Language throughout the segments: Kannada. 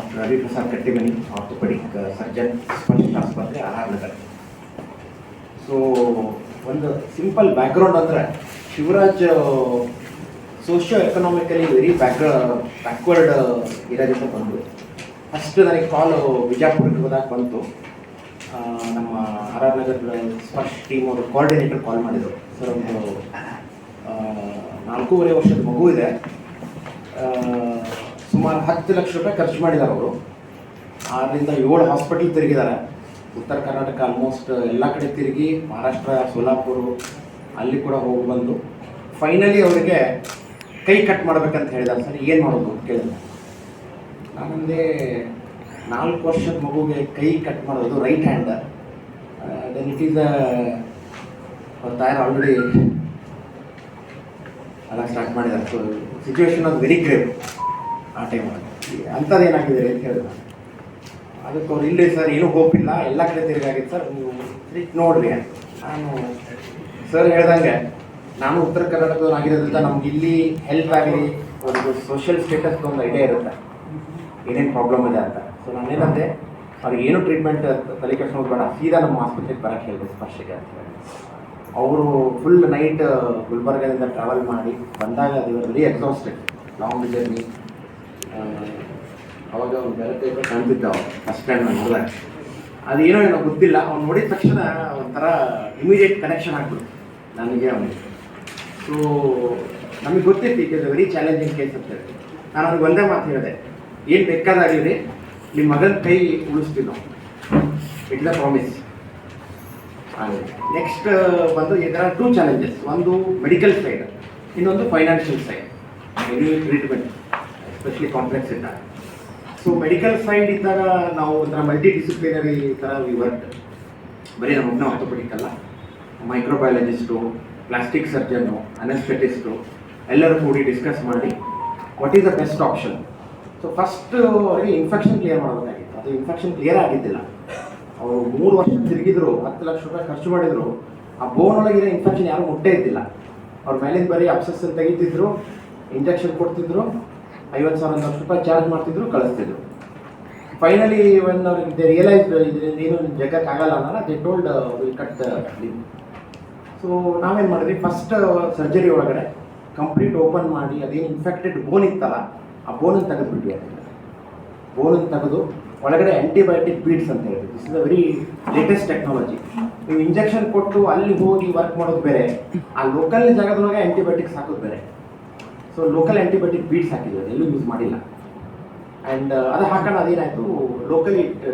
Doctor Ravi Prasad Kattimani, orthopaedic surgeon, Sparsha ಆಸ್ಪತ್ರೆ, ಆರ್ ನಗರ್. ಸೊ ಒಂದು ಸಿಂಪಲ್ ಬ್ಯಾಕ್ಗ್ರೌಂಡ್ ಅಂದರೆ, Shivaraj socio economically very backward ಇರೋದ್ರಿಂದ ಬಂದು ಫಸ್ಟ್ ನನಗೆ ಕಾಲು ಬಿಜಾಪುರಕ್ಕೆ ಹೋದಾಗ ಬಂತು. ನಮ್ಮ R R Nagar Sparsh team ಅವರು ಕೋಆರ್ಡಿನೇಟರ್ ಕಾಲ್ ಮಾಡಿದರು. ಸರ್, ಒಂದು 4.5 ವರ್ಷದ ಮಗು ಇದೆ, ಸುಮಾರು 10 ಲಕ್ಷ ರೂಪಾಯಿ ಖರ್ಚು ಮಾಡಿದ್ದಾರೆ ಅವರು. 6ರಿಂದ 7 ಹಾಸ್ಪಿಟಲ್ ತಿರುಗಿದ್ದಾರೆ. ಉತ್ತರ ಕರ್ನಾಟಕ ಆಲ್ಮೋಸ್ಟ್ ಎಲ್ಲ ಕಡೆ ತಿರುಗಿ, ಮಹಾರಾಷ್ಟ್ರ, ಸೋಲಾಪುರ ಅಲ್ಲಿ ಕೂಡ ಹೋಗಿ ಬಂದು ಫೈನಲಿ ಅವರಿಗೆ ಕೈ ಕಟ್ ಮಾಡ್ಬೇಕಂತ ಹೇಳಿದ್ದಾರೆ. ಸರ್, ಏನು ಮಾಡೋದು ಅಂತ ಕೇಳಿದೆ. ನಾನಂದೆ 4 ವರ್ಷದ ಮಗುಗೆ ಕೈ ಕಟ್ ಮಾಡೋದು right hand, then it is ತಾಯರ್ ಆಲ್ರೆಡಿ ಎಲ್ಲ ಸ್ಟಾರ್ಟ್ ಮಾಡಿದ್ದಾರೆ. ಸೊ ಸಿಚುವೇಶನ್ ಅದು ವೆರಿ ಗ್ರೇವ್ ಆ ಟೈಮಲ್ಲಿ. ಅಂಥದ್ದೇನಾಗಿದೆ ಅಂತ ಹೇಳಿದ್ರು. ಅದಕ್ಕೆ ಅವ್ರು ಇಲ್ಲೇ ಸರ್ ಏನೂ ಹೋಪ್ ಇಲ್ಲ, ಎಲ್ಲ ಕಡೆ ತಿರುಗಾಗಿತ್ತು ಸರ್, ನೀವು ನೋಡ್ರಿ ಅಂತ. ನಾನು ಸರ್ ಹೇಳ್ದಂಗೆ ನಾನು ಉತ್ತರ ಕರ್ನಾಟಕದವನಾಗಿರೋದ್ರಿಂದ ನಮ್ಗೆ ಇಲ್ಲಿ ಹೆಲ್ತ್ ಆಗಲಿ ಒಂದು ಸೋಷಿಯಲ್ ಸ್ಟೇಟಸ್ಗೆ ಒಂದು ಐಡಿಯಾ ಇರುತ್ತೆ ಏನೇನು ಪ್ರಾಬ್ಲಮ್ ಇದೆ ಅಂತ. ಸೊ ನಾನೇನಂತೆ ಅವ್ರಿಗೆ ಏನು ಟ್ರೀಟ್ಮೆಂಟ್ ತಲೆ ಕೆಡಿಸ್ಕೊಂಡು ಬೇಡ, ಸೀದಾ ನಮ್ಮ ಆಸ್ಪತ್ರೆಗೆ ಬರೋಕ್ಕೆ ಹೇಳಿದೆ ಸ್ಪರ್ಶಕ್ಕೆ ಅಂತ ಹೇಳಿ. ಅವರು ಫುಲ್ ನೈಟ್ ಗುಲ್ಬರ್ಗದಿಂದ ಟ್ರಾವೆಲ್ ಮಾಡಿ ಬಂದಾಗ ಅದು ವೆರಿ ಎಕ್ಸಾಸ್ಟೆಡ್, ಲಾಂಗ್ ಜರ್ನಿ. ಅವಾಗ ಅವ್ನು ಬೇರೆ ಕಾಣ್ತಿದ್ದ ಅವ್ರು ಫಸ್ಟ್ ಟೈಮ್ ನಾನು ನೋಡಿದಾಗ. ಅದೇನೋ ಏನೋ ಗೊತ್ತಿಲ್ಲ, ಅವ್ನು ನೋಡಿದ ತಕ್ಷಣ ಒಂಥರ ಇಮಿಡಿಯೇಟ್ ಕನೆಕ್ಷನ್ ಆಗ್ಬಿಡ್ತು ನನಗೆ ಅವನಿಗೆ. ಸೊ ನಮಗೆ ಗೊತ್ತಿತ್ತು it is a very challenging case ಅಂತ ಹೇಳಿ. ನಾನು ಅವ್ರಿಗೆ ಒಂದೇ ಮಾತು ಹೇಳಿದೆ, ಏನು ಬೇಕಾದಾಗಲಿ ನಿಮ್ಮ ಮಗನ ಕೈ ಉಳಿಸ್ತೀವಿ ನಾವು, ಇಟ್ಸ್ ಅ ಪ್ರಾಮಿಸ್. ನೆಕ್ಸ್ಟ್ ಬಂದು ಇದರ 2 ಚಾಲೆಂಜಸ್, ಒಂದು ಮೆಡಿಕಲ್ ಸೈಡ್, ಇನ್ನೊಂದು financial side. Any treatment especially complex ಇದ್ದಾಗ. ಸೊ ಮೆಡಿಕಲ್ ಸೈಡ್ ಇದ್ದಾಗ ನಾವು ಒಂಥರ ಮಲ್ಟಿ ಡಿಸಿಪ್ಲಿನರಿ ಥರ ವಿ ವರ್ಕ್. ಬರೀ ನಮ್ಮ ಒಬ್ಬನೇ ಆರ್ಥೋಪೆಡಿಕ್ ಅಲ್ಲ, ಮೈಕ್ರೋಬಯಾಲಜಿಸ್ಟು, ಪ್ಲಾಸ್ಟಿಕ್ ಸರ್ಜನ್ನು, ಅನೆಸ್ಥೆಟಿಸ್ಟು ಎಲ್ಲರೂ ಕೂಡಿ ಡಿಸ್ಕಸ್ ಮಾಡಿ what is the best option. So first ಅವರಿಗೆ ಇನ್ಫೆಕ್ಷನ್ ಕ್ಲಿಯರ್ ಮಾಡಬೇಕಾಗಿತ್ತು. ಅದು ಇನ್ಫೆಕ್ಷನ್ ಕ್ಲಿಯರ್ ಆಗಿದ್ದಿಲ್ಲ. ಅವರು 3 ವರ್ಷ ತಿರುಗಿದ್ರು, 10 ಲಕ್ಷ ರೂಪಾಯಿ ಖರ್ಚು ಮಾಡಿದರು. ಆ ಬೋನ್ ಒಳಗಿರೋ ಇನ್ಫೆಕ್ಷನ್ ಯಾರೂ ಮುಟ್ಟೇ ಇದ್ದಿಲ್ಲ. ಅವ್ರ ಮೇಲಿಂದ ಬರೀ ಅಬ್ಸೆಸ್ಸನ್ನು ತೆಗಿತಿದ್ರು, ಇಂಜೆಕ್ಷನ್ ಕೊಡ್ತಿದ್ರು, 50,000 ಲಕ್ಷ ರೂಪಾಯಿ ಚಾರ್ಜ್ ಮಾಡ್ತಿದ್ರು, ಕಳಿಸ್ತಿದ್ರು. ಫೈನಲಿ ಒನ್ ಅವ್ರಿಗೆ ರಿಯಲೈಸ್ ಇದರಿಂದ ಏನು ಜಗಕ್ಕಾಗಲ್ಲ ಅನ್ನೋಲ್ಲ, they told will cut limb. So ನಾವೇನು ಮಾಡಿದ್ವಿ, ಫಸ್ಟ್ ಸರ್ಜರಿ ಒಳಗಡೆ ಕಂಪ್ಲೀಟ್ ಓಪನ್ ಮಾಡಿ ಅದೇನು ಇನ್ಫೆಕ್ಟೆಡ್ ಬೋನ್ ಇತ್ತಲ್ಲ ಆ ಬೋನನ್ನು ತೆಗೆದುಬಿಟ್ವಿ. ಅದನ್ನು ಬೋನನ್ನು ತೆಗೆದು ಒಳಗಡೆ ಆ್ಯಂಟಿಬಯೋಟಿಕ್ ಬೀಡ್ಸ್ ಅಂತ ಹೇಳಿದ್ವಿ. This is a very latest technology. ನೀವು ಇಂಜೆಕ್ಷನ್ ಕೊಟ್ಟು ಅಲ್ಲಿ ಹೋಗಿ ವರ್ಕ್ ಮಾಡೋದು ಬೇರೆ, ಆ ಲೋಕಲ್ ಜಾಗದೊಳಗೆ ಆ್ಯಂಟಿಬಯೋಟಿಕ್ಸ್ ಹಾಕೋದು ಬೇರೆ. ಸೊ ಲೋಕಲ್ ಆ್ಯಂಟಿಬಯೋಟಿಕ್ ಬೀಡ್ಸ್ ಹಾಕಿದ್ವಿ, ಅದು ಎಲ್ಲೂ ಯೂಸ್ ಮಾಡಿಲ್ಲ. ಆ್ಯಂಡ್ ಅದು ಹಾಕೋಣ ಅದೇನಾಯಿತು, locally it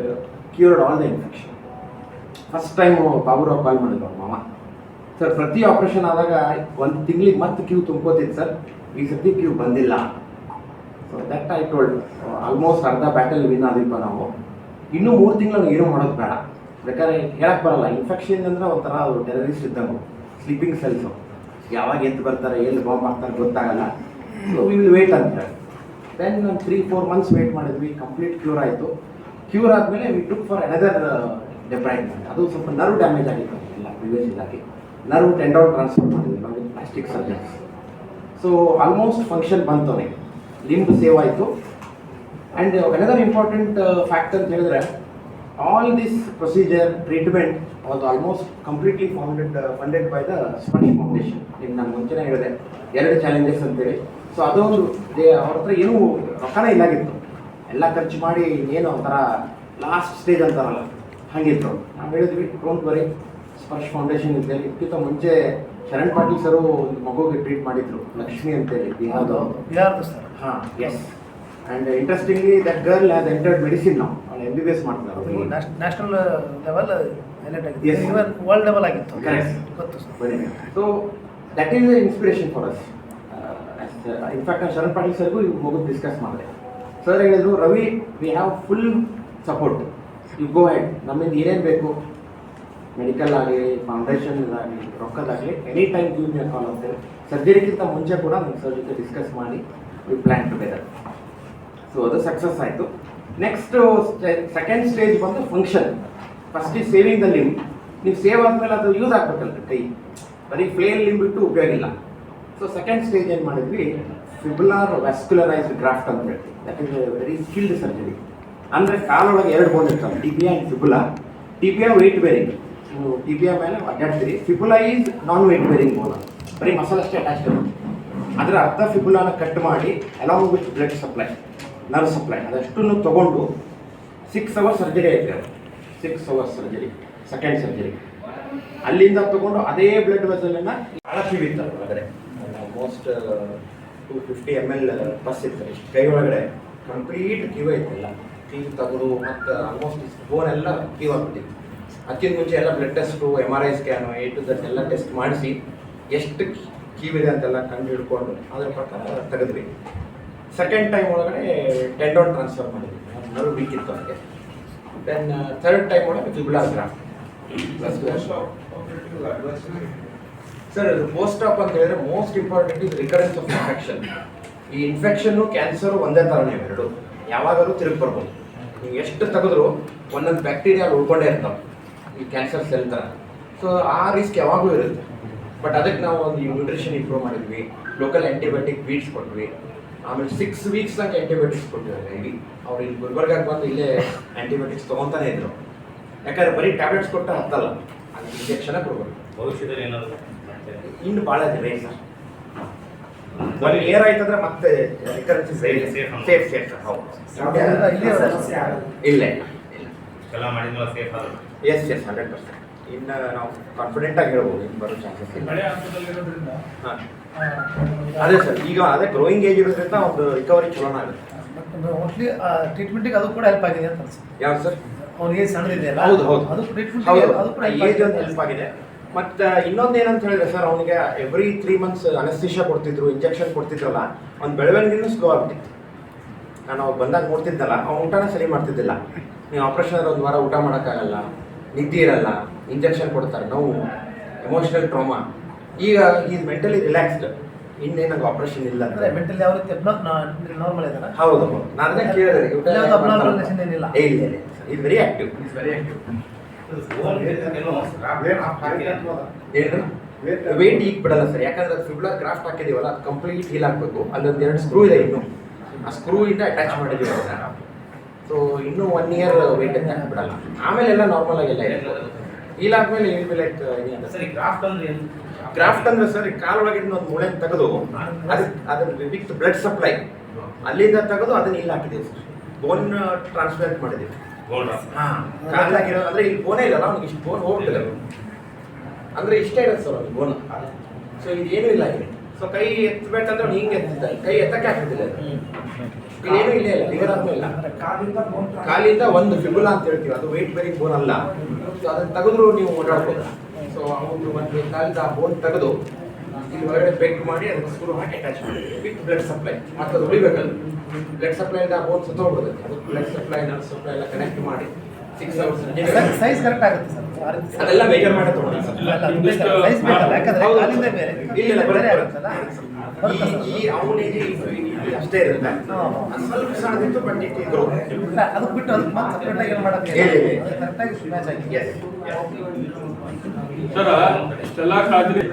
cured all the infection. First time Baburao call ಮಾಡಿದ್ರು ಅವ್ರ ಮಾಮ. ಸರ್, ಪ್ರತಿ ಆಪ್ರೇಷನ್ ಆದಾಗ 1 ತಿಂಗಳಿಗೆ ಮತ್ತೆ ಕ್ಯೂ ತುಂಬ್ಕೋತಿತ್ತು ಸರ್, ಈ ಸರ್ತಿ ಕ್ಯೂ ಬಂದಿಲ್ಲ. So that I told, almost ಅರ್ಧ ಬ್ಯಾಟಲ್ ವಿನ್ ಆದಿಪ್ಪ ನಾವು. ಇನ್ನೂ 3 ತಿಂಗಳು ಏನೂ ಮಾಡೋದು ಬೇಡ, ಬೇಕಾದ್ರೆ ಹೇಳಕ್ಕೆ ಬರಲ್ಲ. ಇನ್ಫೆಕ್ಷನ್ ಅಂದರೆ ಒಂಥರ ಅದು ಟೆರರಿಸ್ಟ್ ಇದ್ದಂಗೆ, ಸ್ಲೀಪಿಂಗ್ ಸೆಲ್ಸು, ಯಾವಾಗ ಎದ್ದು ಬರ್ತಾರೆ, ಎಲ್ಲಿ ಬಾಂಬ್ ಹಾಕ್ತಾರೆ ಗೊತ್ತಾಗಲ್ಲ. ಸೊ ವಿ ವಿಲ್ ವೇಟ್ ಅಂತ ಹೇಳಿ. ದೆನ್ 3-4 ಮಂತ್ಸ್ ವೇಟ್ ಮಾಡಿದ್ವಿ. ಕಂಪ್ಲೀಟ್ ಕ್ಯೂರ್ ಆಯಿತು. ಕ್ಯೂರ್ ಆದಮೇಲೆ ವಿ ಟುಕ್ ಫಾರ್ ಅನದರ್ ಡೆಬ್ರೈಟ್ಮೆಂಟ್. ಅದು ಸ್ವಲ್ಪ ನರ್ವ್ ಡ್ಯಾಮೇಜ್ ಆಗಿತ್ತು ಎಲ್ಲ ಪ್ರಿವಿಯಸ್ ಇದಾಗಿ. ನರ್ವ್ ಟೆಂಡೌನ್ ಟ್ರಾನ್ಸ್ಫರ್ ಮಾಡಿದ್ವಿ ನಾವು plastic surgeons. So almost function ಬಂತು ಅವನಿಗೆ, ಲಿಂಬ್ ಸೇವ್ ಆಯಿತು. ಆ್ಯಂಡ್ ಅನದರ್ ಇಂಪಾರ್ಟೆಂಟ್ ಫ್ಯಾಕ್ಟ್ ಅಂತ ಹೇಳಿದ್ರೆ, all this procedure treatment was almost completely funded by the Sparsh foundation. ಈಗ ನಾನು ಮುಂಚೆನೇ ಹೇಳಿದೆ 2 ಚಾಲೆಂಜಸ್ ಅಂತೇಳಿ. ಸೊ ಅದೊಂದು ಅವ್ರ ಹತ್ರ ಏನೂ ರೊಕ್ಕನೇ ಇಲ್ಲಾಗಿತ್ತು, ಎಲ್ಲ ಖರ್ಚು ಮಾಡಿ ಏನು ಒಂಥರ ಲಾಸ್ಟ್ ಸ್ಟೇಜ್ ಅಂತಾರಲ್ಲ ಹಾಗಿತ್ತು. ನಾವು ಹೇಳಿದ್ವಿ ಡೋಂಟ್ ವರಿ, ಸ್ಪರ್ಶ್ ಫೌಂಡೇಶನ್ ಇದೆ. ಇದಕ್ಕಿಂತ ಮುಂಚೆ ಶರಣ್ ಪಾಟೀಲ್ ಸರು ಒಂದು ಮಗುಗೆ ಟ್ರೀಟ್ ಮಾಡಿದ್ರು, ಲಕ್ಷ್ಮಿ ಅಂತೇಳಿ, ಬಿಹಾರ್ದು ಸರ್. ಹಾಂ, yes. And interestingly that girl has entered medicine. ನಾವು ಅವಳು MBBS ಮಾಡ್ತಾರೆ. ನ್ಯಾಷನಲ್ ಲೆವೆಲ್ ವರ್ಲ್ಡ್ ಲೆವೆಲ್ ಆಗಿತ್ತು. ಗೊತ್ತು sir. So that is the inspiration for us. In fact ನಾನು ಶರಣ್ ಪಾಟೀಲ್ ಸರ್ಗೂ ಹೋಗೋದು ಡಿಸ್ಕಸ್ ಮಾಡಿದೆ. ಸರ್ ಹೇಳಿದ್ರು, Ravi, we have full support, you go ahead, ನಮ್ಮಿಂದ ಏನೇನು ಬೇಕು, ಮೆಡಿಕಲ್ ಆಗಲಿ, ಫೌಂಡೇಶನ್ ಆಗಲಿ, ರೊಕ್ಕದಾಗಲಿ, any time give me a call ಅಂತೇಳಿ. ಸರ್ಜರಿಗಿಂತ ಮುಂಚೆ ಕೂಡ ನಮ್ಮ ಸರ್ ಜೊತೆ ಡಿಸ್ಕಸ್ ಮಾಡಿ ವಿ ಪ್ಲ್ಯಾನ್ ಟುಗೆದರ್. ಸೊ ಅದು ಸಕ್ಸಸ್ ಆಯಿತು. ನೆಕ್ಸ್ಟು ಸೆಕೆಂಡ್ ಸ್ಟೇಜ್ ಬಂದು function. First is saving the limb. ನೀವು ಸೇವ್ ಆದಮೇಲೆ ಅದು ಯೂಸ್ ಆಗಬೇಕಲ್ಲ ಕೈ, ಬರೀ ಫ್ಲೇಲ್ ಲಿಂಬ್ ಬಿಟ್ಟು ಉಪಯೋಗ ಇಲ್ಲ. ಸೊ ಸೆಕೆಂಡ್ ಸ್ಟೇಜ್ ಏನು ಮಾಡಿದ್ವಿ, ಫಿಬ್ಯುಲಾರ್ ವ್ಯಾಸ್ಕ್ಯುಲರೈಸ್ಡ್ ಗ್ರಾಫ್ಟ್ ಅಂತ ಹೇಳ್ತೀವಿ. That is a very skilled surgery. ಅಂದರೆ ಕಾಲೊಳಗೆ ಎರಡು ಬೋನ್ ಇರ್ತವೆ, tibia and fibula. Tibia weight bearing, ನೀವು ಟಿಬಿಯಾ ಮೇಲೆ ಅಡ್ಡಾಡ್ತೀರಿ. Fibula is non weight bearing bone, ಬರೀ ಮಸಲ್ ಅಷ್ಟೇ ಅಟ್ಯಾಚ್ ಇರುತ್ತೆ. ಅದರ ಅರ್ಧ ಫಿಬುಲಾನ ಕಟ್ ಮಾಡಿ along with blood supply, nerve supply ಅದಷ್ಟನ್ನು ತೊಗೊಂಡು 6 ಅವರ್ಸ್ ಸರ್ಜರಿ ಐತೆ ಅದು. 6 ಅವರ್ಸ್ ಸರ್ಜರಿ, ಸೆಕೆಂಡ್ ಸರ್ಜರಿ. ಅಲ್ಲಿಂದ ತೊಗೊಂಡು ಅದೇ ಬ್ಲಡ್ ವೆಸಲನ್ನು ಭಾಳ ಕ್ಯೂ ಇತ್ತು ಒಳಗಡೆ. ಆಲ್ಮೋಸ್ಟ್ 250 ml ಬಸ್ ಇರ್ತದೆ. ಇಷ್ಟು ಕೈ ಒಳಗಡೆ ಕಂಪ್ಲೀಟ್ ಕ್ಯೂ ಐತೆಲ್ಲ. ಕ್ಯೂ ತೆಗೆದು ಮತ್ತು ಆಲ್ಮೋಸ್ಟ್ ಇಷ್ಟು ಬೋನ್ ಎಲ್ಲ ಕ್ಯೂ ಆಗ್ಬಿಟ್ಟಿತ್ತು. ಅದಕ್ಕಿಂತ ಮುಂಚೆ ಎಲ್ಲ blood test, MRI scan, A to Z ಎಲ್ಲ ಟೆಸ್ಟ್ ಮಾಡಿಸಿ ಎಷ್ಟು ಕ್ಯೂ ಇದೆ ಅಂತೆಲ್ಲ ಕಂಡು ಹಿಡ್ಕೊಂಡು ಅದ್ರ ಪ್ರಕಾರ ತೆಗೆದ್ವಿ. ಸೆಕೆಂಡ್ ಟೈಮ್ ಒಳಗಡೆ ಟೆಂಡೋನ್ ಟ್ರಾನ್ಸ್ಫರ್ ಮಾಡಿದ್ವಿ, ನರ್ವ್ ವೀಕ್ ಇತ್ತು ಅದಕ್ಕೆ. ದೆನ್ ಥರ್ಡ್ ಟೈಮ್ ಒಳಗೆ ಫಿಬುಲಾ ಗ್ರಾಫ್ಟ್. ಸರ್ ಇದು ಪೋಸ್ಟ್ ಆಪ್ ಅಂತ ಹೇಳಿದ್ರೆ most important is recurrence of infection. ಈ ಇನ್ಫೆಕ್ಷನ್ನು ಕ್ಯಾನ್ಸರು ಒಂದೇ ಥರನೇ ಎರಡು, ಯಾವಾಗಲೂ ತಿರುಗಿ ಬರ್ಬೋದು. ನೀವು ಎಷ್ಟು ತೆಗೆದ್ರು ಒಂದೊಂದು ಬ್ಯಾಕ್ಟೀರಿಯಾ ಉಳ್ಕೊಂಡೇ ಇರ್ತಾವೆ ಈ ಕ್ಯಾನ್ಸರ್ ಸೆಲ್ ಥರ. ಸೊ ಆ ರಿಸ್ಕ್ ಯಾವಾಗಲೂ ಇರುತ್ತೆ. ಬಟ್ ಅದಕ್ಕೆ ನಾವು ಒಂದು ನ್ಯೂಟ್ರಿಷನ್ ಇಂಪ್ರೂವ್ ಮಾಡಿದ್ವಿ, ಲೋಕಲ್ ಆ್ಯಂಟಿಬಯೋಟಿಕ್ ಬೀಟ್ಸ್ ಕೊಟ್ವಿ. ಆಮೇಲೆ 6 ವೀಕ್ಸ್ ತನಕ ಆ್ಯಂಟಿಬಯೋಟಿಕ್ಸ್ ಕೊಟ್ಟಿದ್ದಾರೆ ಇಲ್ಲಿ. ಅವ್ರು ಇಲ್ಲಿ ಗುಲ್ಬರ್ಗಾಗೆ ಬಂದು ಇಲ್ಲೇ ಆ್ಯಂಟಿಬಯೋಟಿಕ್ಸ್ ತೊಗೊತಾನೆ ಇದ್ರು. ಯಾಕಂದರೆ ಬರೀ ಟ್ಯಾಬ್ಲೆಟ್ಸ್ ಕೊಟ್ಟು ಹತ್ತಲ್ಲ, ಅದು ಇಂಜೆಕ್ಷನೇ ಕೊಡ್ಬೇಕು. ಭವಿಷ್ಯದಲ್ಲಿ ಏನಾದರೂ ಇನ್ನು ಭಾಳ ಇದೆ ಸರ್. 1 ಇಯರ್ ಆಯ್ತಂದ್ರೆ ಮತ್ತೆ ರಿಕರೆನ್ಸ್ ಸೇಫ್ ಸರ್. ಹೌದು, ಇಲ್ಲ ಎಲ್ಲ ಮಾಡಿದ್ಮೇಲೆ ಸೇಫ್ ಆದ್ರೆ ಎಸ್ 100%. ಇನ್ನು ನಾವು ಕಾನ್ಫಿಡೆಂಟಾಗಿ ಹೇಳ್ಬೋದು, ಇನ್ನು ಬರೋ ಚಾನ್ಸಸ್ ಇಲ್ಲ. ಹಾಂ ಅದೇ ಸರ್, ಈಗ ಅದೇ ಗ್ರೋಯಿಂಗ್ ಏಜ್ ಇರೋದ್ರಿಂದ ಒಂದು ರಿಕವರಿ ಚಲೋನ ಆಗುತ್ತೆ. ಮೋಸ್ಟ್ಲಿ ಟ್ರೀಟ್ಮೆಂಟಿಗೆ ಅದು ಕೂಡ ಹೆಲ್ಪ್ ಆಗಿದೆ ಅಂತ ಅನ್ಸುತ್ತೆ. ಯಾವ್ದು ಸರ್? ಅವ್ನಿಗೆ ಏಜ್ ಸಣ್ಣದಿದೆಯಲ್ಲ, ಹೌದು ಅದು ಟ್ರೀಟ್ಮೆಂಟ್ ಅದು ಕೂಡ ಏಜ್ ಒಂದು ಹೆಲ್ಪ್ ಆಗಿದೆ. ಮತ್ತು ಇನ್ನೊಂದು ಏನಂತ ಹೇಳಿದ್ರೆ ಸರ್, ಅವನಿಗೆ ಎವ್ರಿ 3 months ಅನೆಸ್ಥಿಷಿಯಾ ಕೊಡ್ತಿದ್ರು, ಇಂಜೆಕ್ಷನ್ ಕೊಡ್ತಿದ್ರಲ್ಲ, ಅವ್ನು ಬೆಳವಣಿಗೆನೂ ಸ್ಲೋ ಆಗ್ಬಿಟ್ಟಿತ್ತು. ನಾನು ಅವಾಗ ಬಂದಾಗ ನೋಡ್ತಿದ್ದಲ್ಲ, ಅವ್ನು ಊಟನ ಸರಿ ಮಾಡ್ತಿದ್ದಿಲ್ಲ. ನೀವು ಆಪ್ರೇಷನ್ 1 ವಾರ ಊಟ ಮಾಡೋಕ್ಕಾಗಲ್ಲ, ನಿದ್ದೆ ಇರಲ್ಲ, ಇಂಜೆಕ್ಷನ್ ಕೊಡ್ತಾರೆ, ನೋವು, ಎಮೋಷನಲ್ ಟ್ರಾಮಾ. ಈಗ ಈಸ್ ಮೆಂಟಲಿ ರಿಲ್ಯಾಕ್ಸ್ಡ್. ಇನ್ನೇನಾಗ ಆಪ್ರೇಷನ್ ಇಲ್ಲ ಅಂದರೆ ಮೆಂಟಲಿ ಯಾವ ರೀತಿ ನಾರ್ಮಲ್ ಇದ್ದಾನೆ. ಹೌದು, ನಾನು ಅದನ್ನೇ ಕೇಳಿದೆ. ಏನಿಲ್ಲ, ಇಲ್ಲ ಈಸ್ ವೆರಿ ಆಕ್ಟಿವ್. ವೇಟ್ ಈಗ ಬಿಡಲ್ಲ ಸರ್, ಯಾಕಂದ್ರೆ ಫಿಬ್ಯುಲರ್ ಗ್ರಾಫ್ಟ್ ಹಾಕಿದೀವಲ್ಲ, ಅದು ಕಂಪ್ಲೀಟ್ ಹೀಲ್ ಆಗಬೇಕು. ಅಲ್ಲೊಂದು 2 ಸ್ಕ್ರೂ ಇದೆ ಇನ್ನು, ಆ ಸ್ಕ್ರೂ ಇಂದ ಅಟ್ಯಾಚ್ ಮಾಡಿದೀವಿ ಅದನ್ನ. ಸೊ ಇನ್ನೂ 1 year ವೇಟ್ ಅಂತ ಬಿಡಲ್ಲ. ಆಮೇಲೆ ಎಲ್ಲ ನಾರ್ಮಲ್ ಆಗಿಲ್ಲ ಹೀಲ್ ಆದ್ಮೇಲೆ ಏನ್ ಬಿ ಲೈಕ್ ಸರಿ. ಗ್ರಾಫ್ಟ್ ಅಂದ್ರೆ ಏನು? ಗ್ರಾಫ್ಟ್ ಅಂದ್ರೆ ಸರ್, ಕಾಲೊಳಗಿಂದ ಒಂದು ಮೂಳೆ ತೆಗೆದು ಅದನ್ನ ವಿತ್ ಬ್ಲಡ್ ಸಪ್ಲೈ ಅಲ್ಲಿಂದ ತೆಗೆದು ಅದನ್ನ ಇಲ್ಲಿ ಹಾಕಿದ್ದೀವಿ ಸರ್. ಬೋನ್ ಟ್ರಾನ್ಸ್ಪ್ಲಾಂಟ್ ಮಾಡಿದ್ದೀವಿ. ಕಾಲಾಗಿರೋ ಅಂದ್ರೆ ಇಲ್ಲಿ ಬೋನೇ ಇಲ್ಲ, ಅವ್ನಿಗೆ ಇಷ್ಟು ಬೋನ್ ಹೋಗ್ತದೆ ಅಂದ್ರೆ ಇಷ್ಟೇ ಇರುತ್ತೆ ಸರ್ ಅವ್ನಿಗೆ ಬೋನ್. ಸೊ ಇದೇನು ಇಲ್ಲ ಇಲ್ಲಿ. ಸೊ ಕೈ ಎತ್ತಬೇಕಂದ್ರೆ ಅವ್ನು ಹಿಂಗೆ ಎತ್ತಿದ್ದ, ಕೈ ಎತ್ತಕ್ಕೆ ಆಗ್ತಿದ್ದಿಲ್ಲ. ಇಲ್ಲೇನು ಇಲ್ಲ, ಲಿಗರ್ ಆದ್ರೂ ಇಲ್ಲ. ಕಾಲಿಂದ ಒಂದು ಫಿಬುಲಾ ಅಂತ ಹೇಳ್ತೀವಿ, ಅದು ವೆಯ್ಟ್ ಬೇರಿಂಗ್ ಬೋನ್ ಅಲ್ಲ. ಸೊ ಅದನ್ನ ತೆಗೆದ್ರು ನೀವು ಓಡಾಡ್ಬೋದು. ಸೊ ಅವನು ಒಂದು ಕಾಲಿಂದ ಆ ಬೋನ್ ತೆಗೆದು ಇಲ್ಲಿ ಹೊರಗಡೆ ಬೆಕ್ ಮಾಡಿ ಅದಕ್ಕೆ ಸ್ಕ್ರೂ ಹಾಕಿ ಅಟ್ಯಾಚ್ ಮಾಡಿದ್ವಿ ವಿತ್ ಬ್ಲಡ್ ಸಪ್ಲೈ. ಮತ್ತು ಅದು ಉಳಿಬೇಕಲ್ಲ, ಬ್ಲಡ್ ಸಪ್ಲೈಯಿಂದ ಆ ಬೋನ್ ಸುತ್ತೋಗ್ಬಿಡುತ್ತೆ. ಅದು ಬ್ಲಡ್ ಸಪ್ಲೈ, ನರ್ವ್ ಸಪ್ಲೈ ಎಲ್ಲ ಕನೆಕ್ಟ್ ಮಾಡಿ 6 hours ಸೈಜ್ ಕರೆಕ್ಟ್ ಆಗುತ್ತೆ ಸರ್. ಅದೆಲ್ಲ ಮೇಜರ್ ಮಾಡಿ ತಗೊಂಡು ಸರ್. ಸೈಜ್ ಬೇಕಲ್ಲ, ಯಾಕಂದ್ರೆ ಕಾಲಿಂದ ಬೇರೆ ಇಲ್ಲ ಬೇರೆ ಆಗುತ್ತಲ್ಲ. ಈ ಅವನಿಗೆ ಅಷ್ಟೇ ಇರುತ್ತೆ, ಸ್ವಲ್ಪ ಸಣ್ಣದಿತ್ತು. ಬಟ್ ಇದ್ರು ಅದಕ್ಕೆ ಬಿಟ್ಟು ಅದಕ್ಕೆ ಮತ್ತೆ ಸಪ್ರೇಟಾಗಿ ಏನು ಮಾಡೋಕ್ಕೆ ಕರೆಕ್ಟಾಗಿ ಮ್ಯಾಚ್ ಆಗಿದೆ. ಸರ್ ಇಷ್ಟೆಲ್ಲ ಕಾಳಜಿ